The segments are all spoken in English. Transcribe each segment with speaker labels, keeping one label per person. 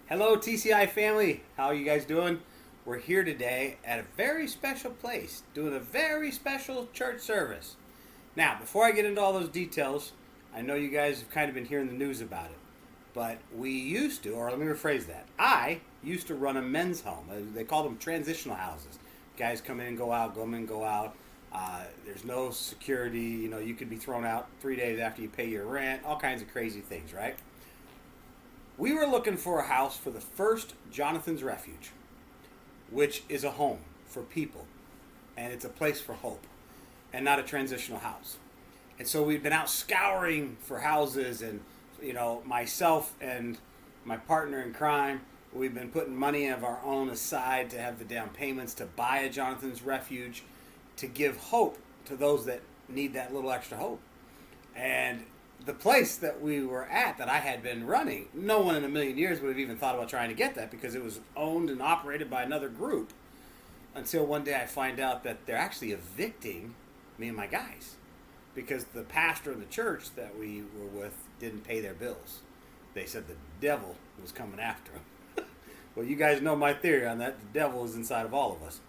Speaker 1: Hello, TCI family. How are you guys doing? We're here today at a very special place, doing a very special church service. Now, before I get into all those details, I know you guys have kind of been hearing the news about it, but we used to, or let me rephrase that, I used to run a men's home. They called them transitional houses. Guys come in and go out, come in and go out. There's no security. You could be thrown out 3 days after you pay your rent, all kinds of crazy things, right? We were looking for a house for the first Jonathan's Refuge, which is a home for people, and it's a place for hope, and not a transitional house. And so we've been out scouring for houses, and myself and my partner in crime, we've been putting money of our own aside to have the down payments to buy a Jonathan's Refuge, to give hope to those that need that little extra hope. And the place that we were at, that I had been running, no one in a million years would have even thought about trying to get that, because it was owned and operated by another group, until one day I find out that they're actually evicting me and my guys because the pastor of the church that we were with didn't pay their bills. They said the devil was coming after them. Well, you guys know my theory on that. The devil is inside of all of us.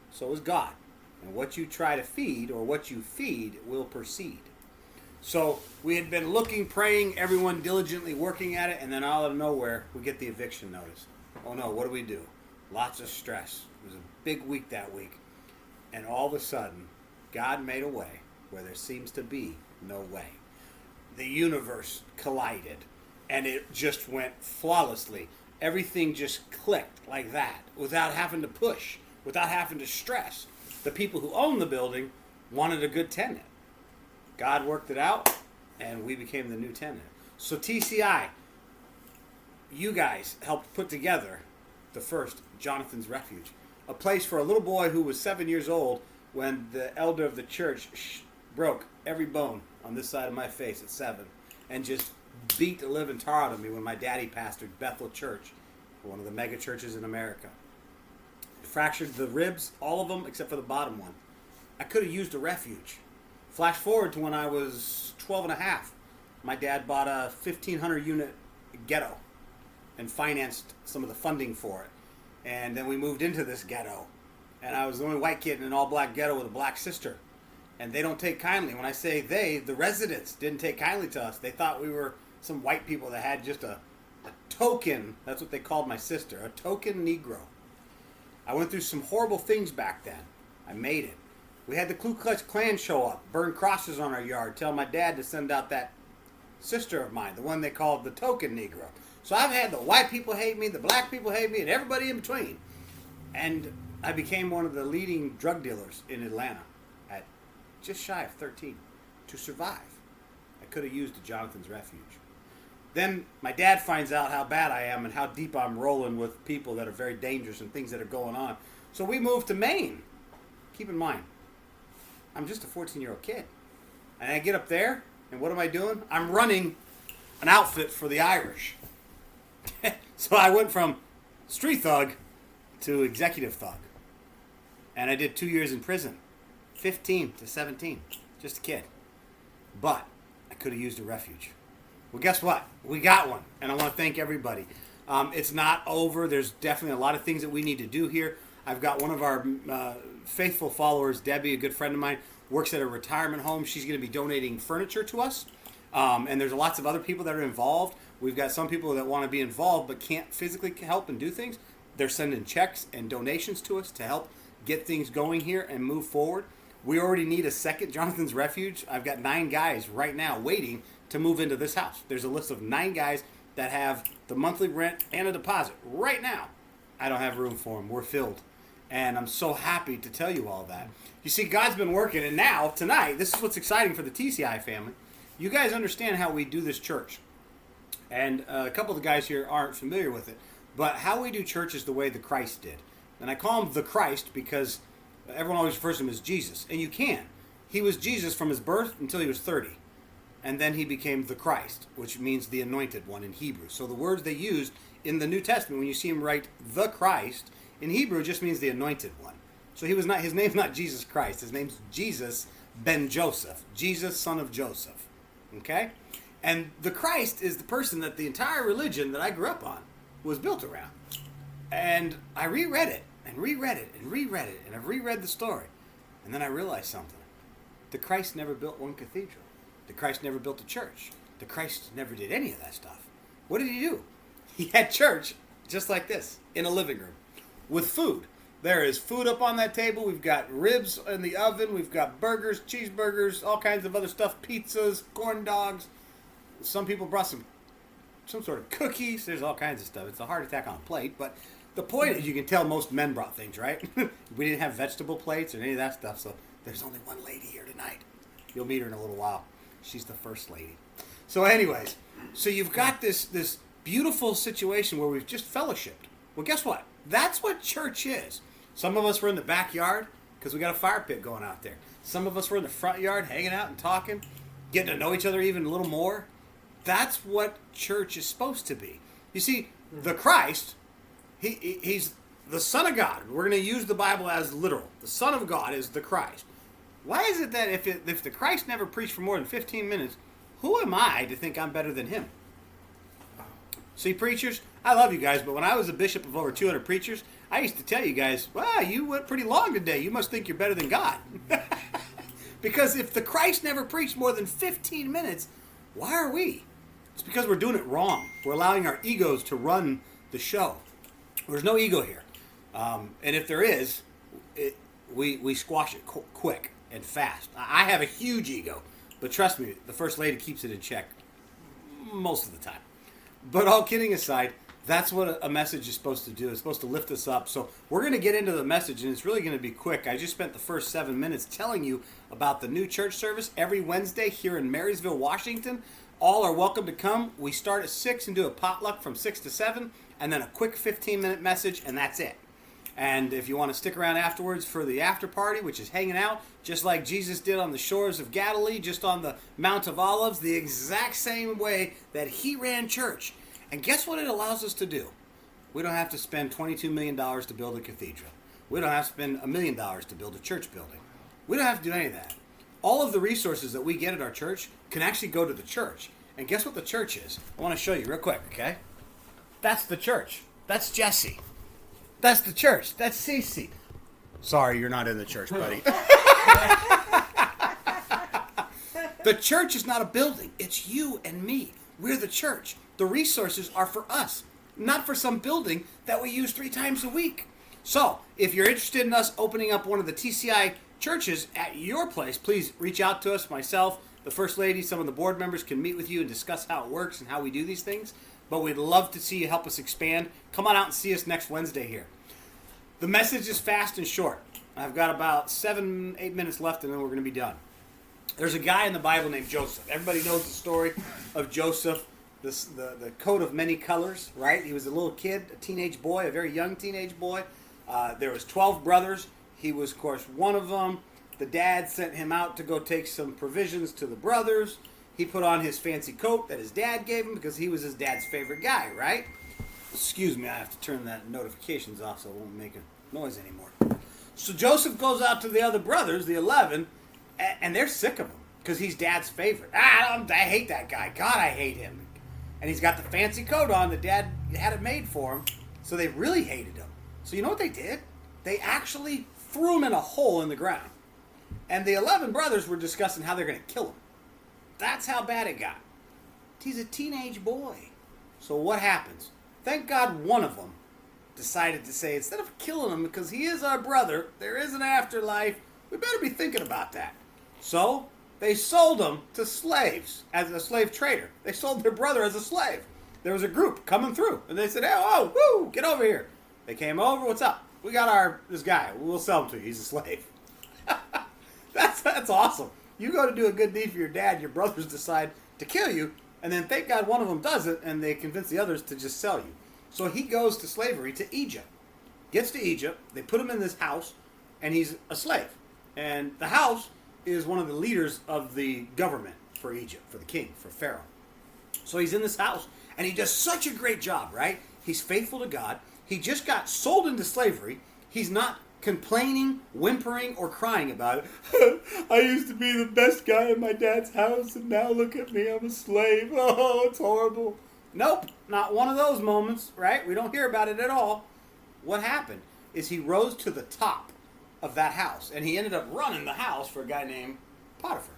Speaker 1: So is God. And what you try to feed, or what you feed, will proceed. So we had been looking, praying, everyone diligently working at it, and then out of nowhere, we get the eviction notice. Oh no, what do? Lots of stress. It was a big week that week. And all of a sudden, God made a way where there seems to be no way. The universe collided, and it just went flawlessly. Everything just clicked like that, without having to push, without having to stress. The people who owned the building wanted a good tenant. God worked it out, and we became the new tenant. So TCI, you guys helped put together the first Jonathan's Refuge, a place for a little boy who was 7 years old when the elder of the church broke every bone on this side of my face at 7, and just beat the living tar out of me when my daddy pastored Bethel Church, one of the mega churches in America. Fractured the ribs, all of them except for the bottom one. I could have used a refuge. Flash forward to when I was 12 and a half. My dad bought a 1,500 unit ghetto and financed some of the funding for it. And then we moved into this ghetto. And I was the only white kid in an all black ghetto with a black sister. And they don't take kindly. When I say they, the residents didn't take kindly to us. They thought we were some white people that had just a token, that's what they called my sister, a token Negro. I went through some horrible things back then. I made it. We had the Ku Klux Klan show up, burn crosses on our yard, tell my dad to send out that sister of mine, the one they called the token Negro. So I've had the white people hate me, the black people hate me, and everybody in between. And I became one of the leading drug dealers in Atlanta at just shy of 13 to survive. I could have used a Jonathan's Refuge. Then my dad finds out how bad I am and how deep I'm rolling with people that are very dangerous and things that are going on. So we moved to Maine. Keep in mind, I'm just a 14-year-old kid. And I get up there, and what am I doing? I'm running an outfit for the Irish. So I went from street thug to executive thug. And I did 2 years in prison, 15 to 17, just a kid. But I could have used a refuge. Well, guess what? We got one, and I want to thank everybody. It's not over. There's definitely a lot of things that we need to do here. I've got one of our faithful followers, Debbie, a good friend of mine, works at a retirement home. She's going to be donating furniture to us, and there's lots of other people that are involved. We've got some people that want to be involved but can't physically help and do things. They're sending checks and donations to us to help get things going here and move forward. We already need a second Jonathan's Refuge. I've got 9 guys right now waiting to move into this house. There's a list of 9 guys that have the monthly rent and a deposit right now. I don't have room for them. We're filled. And I'm so happy to tell you all that. You see, God's been working, and now, tonight, this is what's exciting for the TCI family. You guys understand how we do this church. And a couple of the guys here aren't familiar with it. But how we do church is the way the Christ did. And I call him the Christ because everyone always refers to him as Jesus. And you can. He was Jesus from his birth until he was 30. And then he became the Christ, which means the anointed one in Hebrew. So the words they used in the New Testament, when you see him write the Christ, in Hebrew just means the anointed one. So his name's not Jesus Christ. His name's Jesus ben Joseph. Jesus, son of Joseph. Okay? And the Christ is the person that the entire religion that I grew up on was built around. And I reread it and reread it and reread it, and I've reread the story. And then I realized something. The Christ never built one cathedral. The Christ never built a church. The Christ never did any of that stuff. What did he do? He had church just like this in a living room with food. There is food up on that table. We've got ribs in the oven. We've got burgers, cheeseburgers, all kinds of other stuff, pizzas, corn dogs. Some people brought some sort of cookies. There's all kinds of stuff. It's a heart attack on a plate. But the point is, you can tell most men brought things, right? We didn't have vegetable plates or any of that stuff. So there's only one lady here tonight. You'll meet her in a little while. She's the first lady. So anyways, so you've got this beautiful situation where we've just fellowshipped. Well, guess what? That's what church is. Some of us were in the backyard because we got a fire pit going out there. Some of us were in the front yard hanging out and talking, getting to know each other even a little more. That's what church is supposed to be. You see, the Christ, he's the Son of God. We're going to use the Bible as literal. The Son of God is the Christ. Why is it that if the Christ never preached for more than 15 minutes, who am I to think I'm better than him? See, preachers, I love you guys, but when I was a bishop of over 200 preachers, I used to tell you guys, wow, you went pretty long today. You must think you're better than God. Because if the Christ never preached more than 15 minutes, why are we? It's because we're doing it wrong. We're allowing our egos to run the show. There's no ego here. And if there is, we squash it quick and fast. I have a huge ego, but trust me, the First Lady keeps it in check most of the time. But all kidding aside, that's what a message is supposed to do. It's supposed to lift us up. So we're going to get into the message, and it's really going to be quick. I just spent the first 7 minutes telling you about the new church service every Wednesday here in Marysville, Washington. All are welcome to come. We start at 6 and do a potluck from 6 to 7, and then a quick 15-minute message, and that's it. And if you want to stick around afterwards for the after party, which is hanging out, just like Jesus did on the shores of Galilee, just on the Mount of Olives, the exact same way that he ran church. And guess what it allows us to do? We don't have to spend $22 million to build a cathedral. We don't have to spend $1 million to build a church building. We don't have to do any of that. All of the resources that we get at our church can actually go to the church. And guess what the church is? I want to show you real quick, okay? That's the church. That's Jesse. That's the church. That's Cece. Sorry, you're not in the church, buddy. The church is not a building. It's you and me. We're the church. The resources are for us, not for some building that we use 3 times a week. So, if you're interested in us opening up one of the TCI churches at your place, please reach out to us, myself, the First Lady, some of the board members can meet with you and discuss how it works and how we do these things. But we'd love to see you help us expand. Come on out and see us next Wednesday here. The message is fast and short. I've got about 7-8 minutes left and then we're going to be done. There's a guy in the Bible named Joseph. Everybody knows the story of Joseph, the coat of many colors, right? He was a little kid, a teenage boy, a very young teenage boy. There was 12 brothers. He was, of course, one of them. The dad sent him out to go take some provisions to the brothers. He put on his fancy coat that his dad gave him because he was his dad's favorite guy, right? Excuse me, I have to turn that notifications off so it won't make a noise anymore. So Joseph goes out to the other brothers, the 11, and they're sick of him because he's dad's favorite. I hate that guy. God, I hate him. And he's got the fancy coat on that dad had it made for him, so they really hated him. So you know what they did? They actually threw him in a hole in the ground. And the 11 brothers were discussing how they're going to kill him. That's how bad it got. He's a teenage boy. So what happens? Thank God one of them decided to say, instead of killing him because he is our brother, there is an afterlife, we better be thinking about that. So they sold him to slaves as a slave trader. They sold their brother as a slave. There was a group coming through, and they said, oh, woo, get over here. They came over, what's up? We got this guy. We'll sell him to you. He's a slave. That's awesome. You go to do a good deed for your dad, your brothers decide to kill you, and then thank God one of them does it, and they convince the others to just sell you. So he goes to slavery to Egypt. Gets to Egypt, they put him in this house, and he's a slave. And the house is one of the leaders of the government for Egypt, for the king, for Pharaoh. So he's in this house, and he does such a great job, right? He's faithful to God. He just got sold into slavery. He's not complaining, whimpering, or crying about it. I used to be the best guy in my dad's house, and now look at me, I'm a slave. Oh, it's horrible. Nope. Not one of those moments, right? We don't hear about it at all. What happened is he rose to the top of that house, and he ended up running the house for a guy named Potiphar.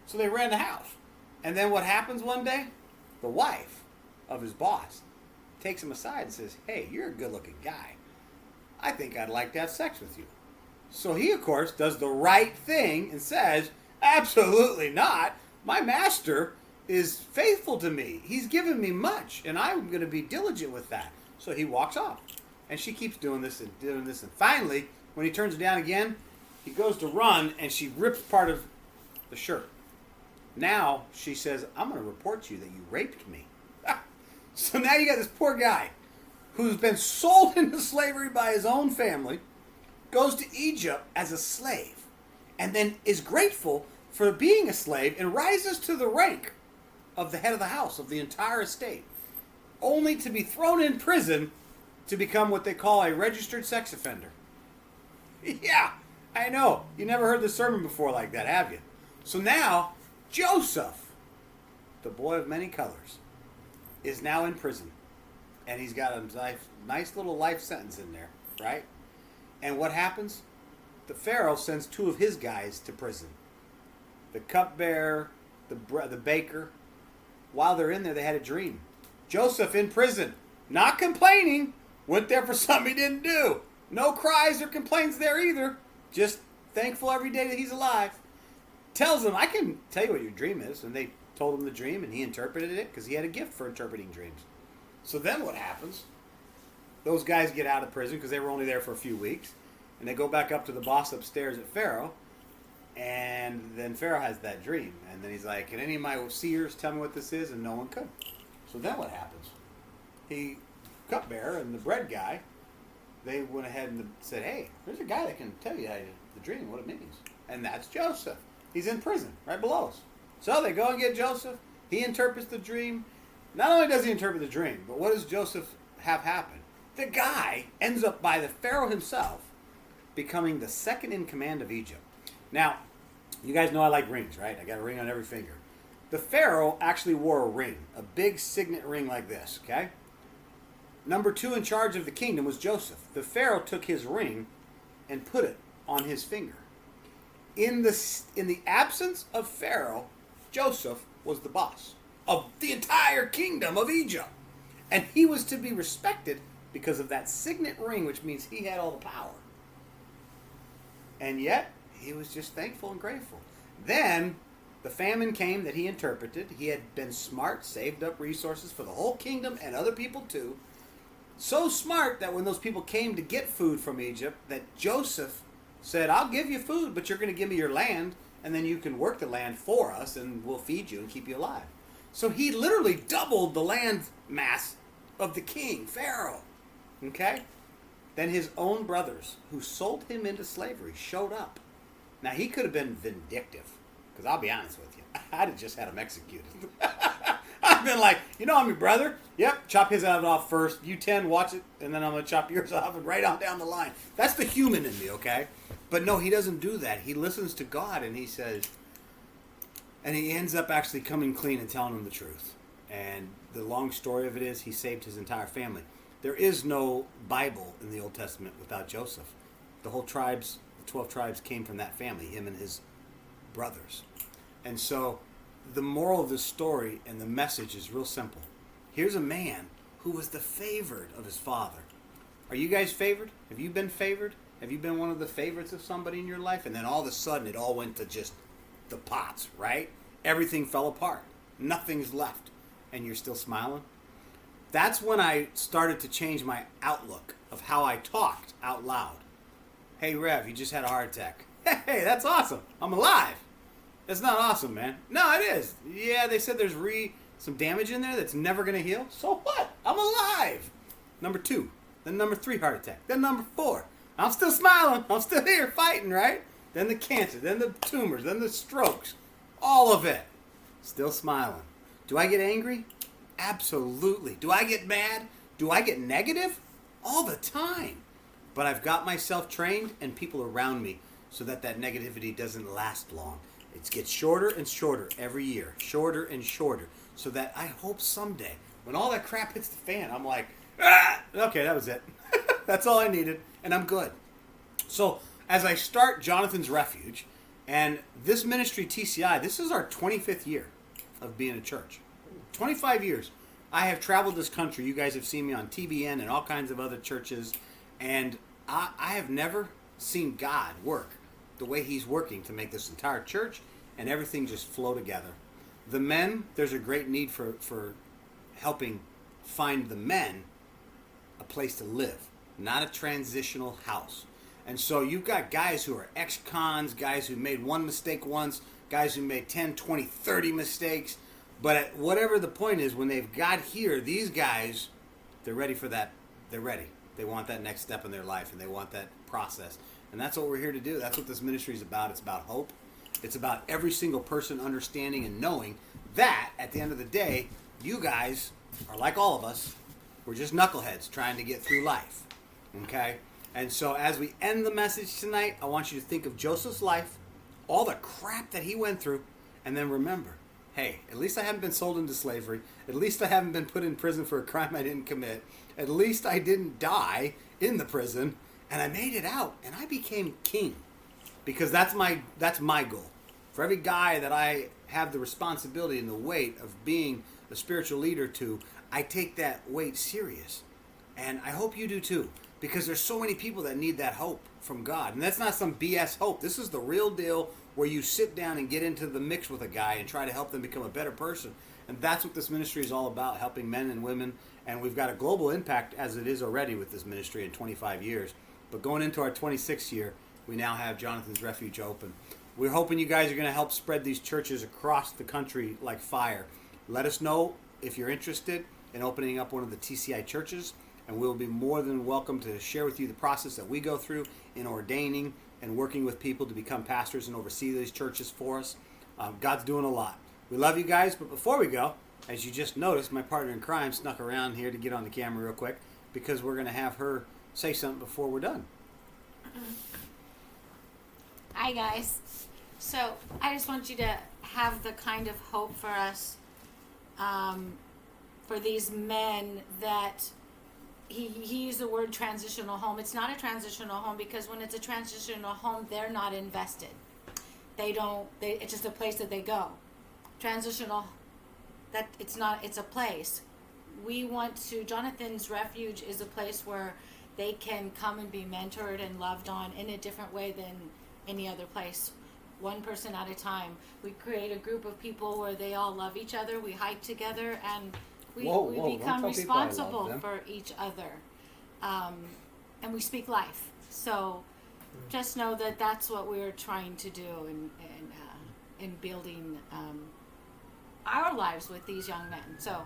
Speaker 1: So they ran the house. And then what happens one day? The wife of his boss takes him aside and says, hey, you're a good-looking guy. I think I'd like to have sex with you. So he, of course, does the right thing and says, absolutely not. My master is faithful to me. He's given me much, and I'm going to be diligent with that. So he walks off. And she keeps doing this and doing this. And finally, when he turns it down again, he goes to run, and she rips part of the shirt. Now she says, I'm going to report you that you raped me. So now you got this poor guy who's been sold into slavery by his own family, goes to Egypt as a slave, and then is grateful for being a slave and rises to the rank of the head of the house of the entire estate, only to be thrown in prison to become what they call a registered sex offender. Yeah, I know. You never heard the sermon before like that, have you? So now, Joseph, the boy of many colors, is now in prison. And he's got a nice little life sentence in there, right? And what happens? The Pharaoh sends two of his guys to prison. The cupbearer, the baker. While they're in there, they had a dream. Joseph in prison, not complaining, went there for something he didn't do. No cries or complaints there either. Just thankful every day that he's alive. Tells them, I can tell you what your dream is. And they told him the dream, and he interpreted it because he had a gift for interpreting dreams. So then what happens? Those guys get out of prison because they were only there for a few weeks. And they go back up to the boss upstairs at Pharaoh. And then Pharaoh has that dream. And then he's like, can any of my seers tell me what this is? And no one could. So then what happens? The cupbearer and the bread guy, they went ahead and said, hey, there's a guy that can tell you the dream, what it means. And that's Joseph. He's in prison right below us. So they go and get Joseph. He interprets the dream. Not only does he interpret the dream, but what does Joseph have happen? The guy ends up by the Pharaoh himself becoming the second in command of Egypt. Now, you guys know I like rings, right? I got a ring on every finger. The Pharaoh actually wore a ring, a big signet ring like this, okay? Number 2 in charge of the kingdom was Joseph. The Pharaoh took his ring and put it on his finger. In the absence of Pharaoh, Joseph was the boss of the entire kingdom of Egypt. And he was to be respected because of that signet ring, which means he had all the power. And yet, he was just thankful and grateful. Then, the famine came that he interpreted. He had been smart, saved up resources for the whole kingdom and other people too. So smart that when those people came to get food from Egypt, that Joseph said, I'll give you food, but you're going to give me your land, and then you can work the land for us, and we'll feed you and keep you alive. So he literally doubled the land mass of the king, Pharaoh. Okay? Then his own brothers, who sold him into slavery, showed up. Now, he could have been vindictive, because I'll be honest with you, I'd have just had him executed. I've been like, I'm your brother. Yep, chop his head off first. You 10, watch it, and then I'm going to chop yours off and right on down the line. That's the human in me, okay? But no, he doesn't do that. He listens to God, and he says, and he ends up actually coming clean and telling them the truth. And the long story of it is he saved his entire family. There is no Bible in the Old Testament without Joseph. The whole tribes, the 12 tribes came from that family, him and his brothers. And so the moral of this story and the message is real simple. Here's a man who was the favored of his father. Are you guys favored? Have you been favored? Have you been one of the favorites of somebody in your life? And then all of a sudden it all went to just the pots, right? Everything fell apart. Nothing's left. And you're still smiling? That's when I started to change my outlook of how I talked out loud. Hey, Rev, you just had a heart attack. Hey, that's awesome. I'm alive. That's not awesome, man. No, it is. Yeah, they said there's some damage in there that's never going to heal. So what? I'm alive. Number 2. Then number 3 heart attack. Then number 4. I'm still smiling. I'm still here fighting, right? Then the cancer. Then the tumors. Then the strokes. All of it. Still smiling. Do I get angry? Absolutely. Do I get mad? Do I get negative? All the time. But I've got myself trained and people around me so that negativity doesn't last long. It gets shorter and shorter every year. Shorter and shorter. So that I hope someday when all that crap hits the fan, I'm like, ah! Okay, that was it. That's all I needed, and I'm good. So as I start Jonathan's Refuge, and this ministry, TCI, this is our 25th year of being a church. 25 years. I have traveled this country. You guys have seen me on TBN and all kinds of other churches, and I have never seen God work the way he's working to make this entire church and everything just flow together. The men, there's a great need for helping find the men a place to live, not a transitional house. And so you've got guys who are ex-cons, guys who made one mistake once, guys who made 10, 20, 30 mistakes. But at whatever the point is, when they've got here, these guys, they're ready for that. They're ready. They want that next step in their life, and they want that process. And that's what we're here to do. That's what this ministry is about. It's about hope. It's about every single person understanding and knowing that, at the end of the day, you guys are like all of us. We're just knuckleheads trying to get through life. Okay? And so as we end the message tonight, I want you to think of Joseph's life, all the crap that he went through, and then remember, hey, at least I haven't been sold into slavery. At least I haven't been put in prison for a crime I didn't commit. At least I didn't die in the prison, and I made it out, and I became king. Because that's my goal. For every guy that I have the responsibility and the weight of being a spiritual leader to, I take that weight serious. And I hope you do too. Because there's so many people that need that hope from God. And that's not some BS hope. This is the real deal where you sit down and get into the mix with a guy and try to help them become a better person. And that's what this ministry is all about, helping men and women. And we've got a global impact as it is already with this ministry in 25 years. But going into our 26th year, we now have Jonathan's Refuge open. We're hoping you guys are going to help spread these churches across the country like fire. Let us know if you're interested in opening up one of the TCI churches, and we'll be more than welcome to share with you the process that we go through in ordaining and working with people to become pastors and oversee these churches for us. God's doing a lot. We love you guys, but before we go, as you just noticed, my partner in crime snuck around here to get on the camera real quick because we're going to have her say something before we're done.
Speaker 2: Hi guys. So I just want you to have the kind of hope for us, for these men that he used the word transitional home. It's not a transitional home because when it's a transitional home, they're not invested. It's just a place that they go. Transitional, it's a place. Jonathan's Refuge is a place where they can come and be mentored and loved on in a different way than any other place. One person at a time. We create a group of people where they all love each other. We hike together and we become responsible for each other. And we speak life. So just know that that's what we're trying to do in building our lives with these young men. So,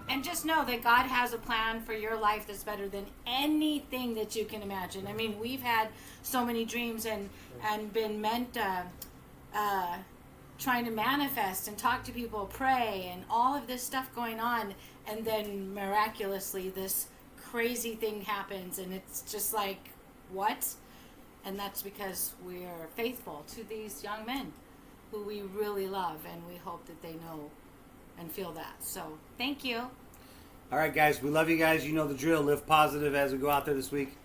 Speaker 2: and just know that God has a plan for your life that's better than anything that you can imagine. I mean, we've had so many dreams and been meant trying to manifest and talk to people, pray, and all of this stuff going on, and then miraculously this crazy thing happens, and it's just like, what? And that's because we are faithful to these young men who we really love, and we hope that they know and feel that. So, thank you.
Speaker 1: All right, guys, we love you guys. You know the drill. Live positive as we go out there this week.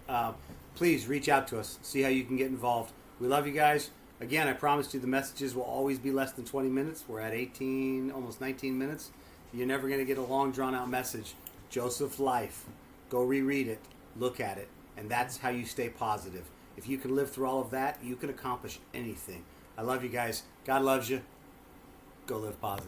Speaker 1: Please reach out to us. See how you can get involved. We love you guys. Again, I promised you the messages will always be less than 20 minutes. We're at 18, almost 19 minutes. You're never going to get a long, drawn-out message. Joseph's life. Go reread it. Look at it. And that's how you stay positive. If you can live through all of that, you can accomplish anything. I love you guys. God loves you. Go live positive.